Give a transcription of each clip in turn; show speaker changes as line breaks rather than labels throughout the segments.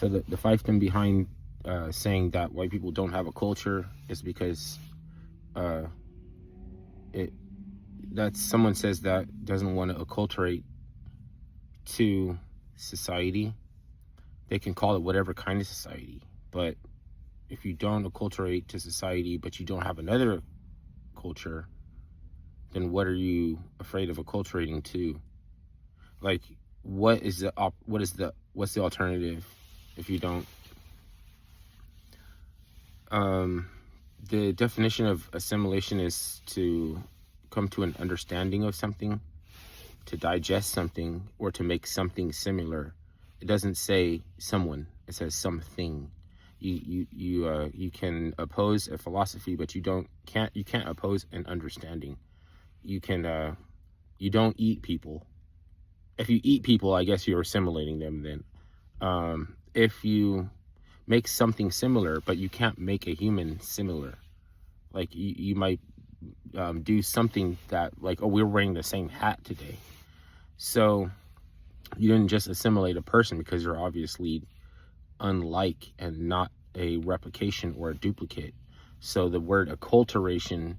So the fiefdom behind saying that white people don't have a culture is because uh, it that someone says that doesn't want to acculturate to society. They can call it whatever kind of society, but if you don't acculturate to society, but you don't have another culture, then what are you afraid of acculturating to? Like, what's the alternative if you don't? The definition of assimilation is to come to an understanding of something, to digest something, or to make something similar. It doesn't say someone; it says something. You can oppose a philosophy, but you can't oppose an understanding. You don't eat people. If you eat people, I guess you're assimilating them. Then, if you make something similar, but you can't make a human similar, like you might do something that, like, oh, we're wearing the same hat today, so you didn't just assimilate a person because you're obviously unlike and not a replication or a duplicate. So the word acculturation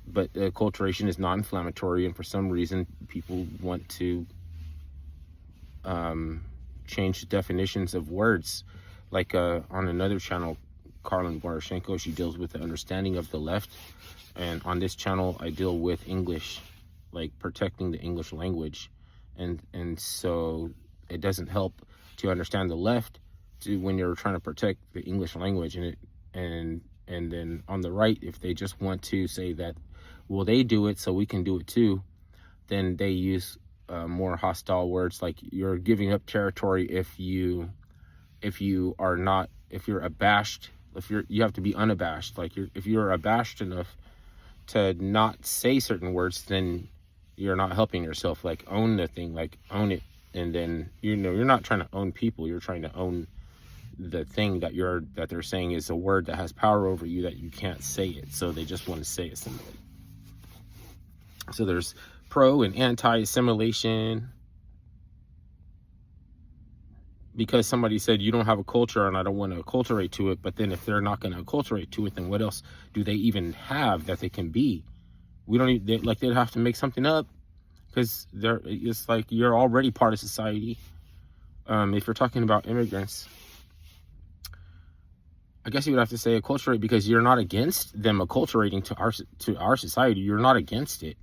but acculturation is non-inflammatory, and for some reason people want to change the definitions of words. Like on another channel, Karlin Boroshenko, she deals with the understanding of the left, and on this channel I deal with English, like protecting the English language, and so it doesn't help to understand the left when you're trying to protect the English language. And then on the right, if they just want to say that, well, they do it so we can do it too, then they use more hostile words, like you're giving up territory if you're abashed, you have to be unabashed. Like if you're abashed enough to not say certain words, then you're not helping yourself. Like, own the thing, like own it. And then, you're not trying to own people, you're trying to own the thing that they're saying is a word that has power over you, that you can't say it, so they just want to say assimilate. So there's pro and anti-assimilation. Because somebody said you don't have a culture and I don't want to acculturate to it, but then if they're not going to acculturate to it, then what else do they even have that they can be? We don't even, they'd have to make something up, because it's like you're already part of society. If you're talking about immigrants, I guess you would have to say acculturate, because you're not against them acculturating to our society. You're not against it.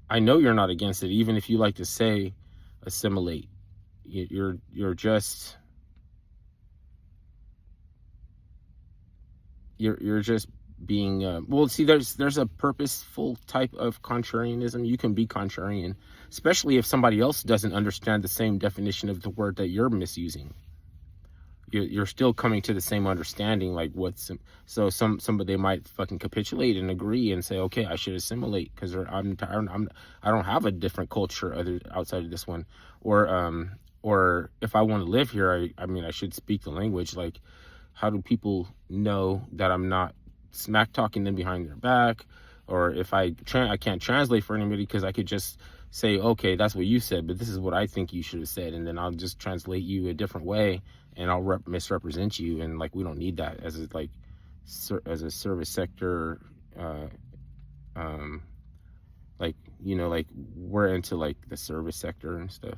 I know you're not against it, even if you like to say assimilate. You're just being well, see, there's a purposeful type of contrarianism. You can be contrarian, especially if somebody else doesn't understand the same definition of the word that you're misusing. You're still coming to the same understanding. Like, so somebody might fucking capitulate and agree and say, okay, I should assimilate because I don't have a different culture outside of this one, or if I want to live here, I should speak the language. Like, how do people know that I'm not smack talking them behind their back? Or if I can't translate for anybody, because I could just say, okay, that's what you said, but this is what I think you should have said, and then I'll just translate you a different way, and I'll misrepresent you. And like, we don't need that as a service sector. Like, like, we're into like the service sector and stuff,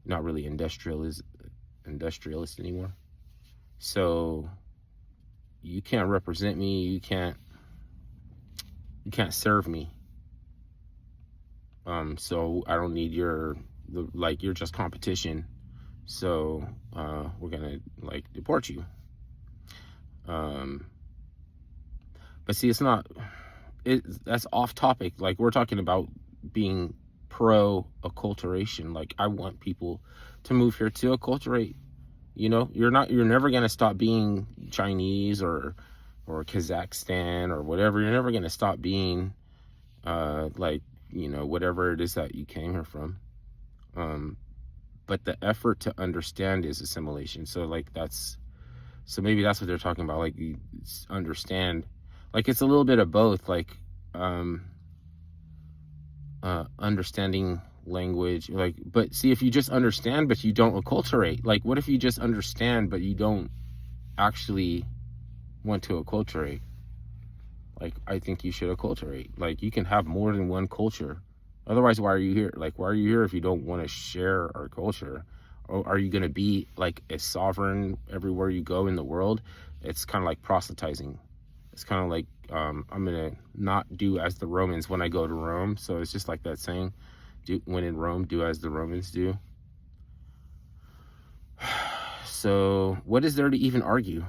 not really industrialist anymore. So you can't represent me, you can't serve me. So I don't need you're just competition. So we're gonna like deport you. But see, that's off topic. Like, we're talking about being pro acculturation. Like, I want people to move here to acculturate. You're never gonna stop being Chinese or Kazakhstan or whatever. You're never gonna stop being whatever it is that you came here from. But the effort to understand is assimilation. So maybe that's what they're talking about. Like, you understand, like, it's a little bit of both. Like, understanding language, like, but see, if you just understand but you don't acculturate, like, what if you just understand but you don't actually want to acculturate? Like, I think you should acculturate. Like, you can have more than one culture. Otherwise, why are you here? Like, why are you here if you don't want to share our culture? Or are you going to be like a sovereign everywhere you go in the world? It's kind of like proselytizing. It's kind of like, I'm going to not do as the Romans when I go to Rome. So it's just like that saying, when in Rome, do as the Romans do. So what is there to even argue?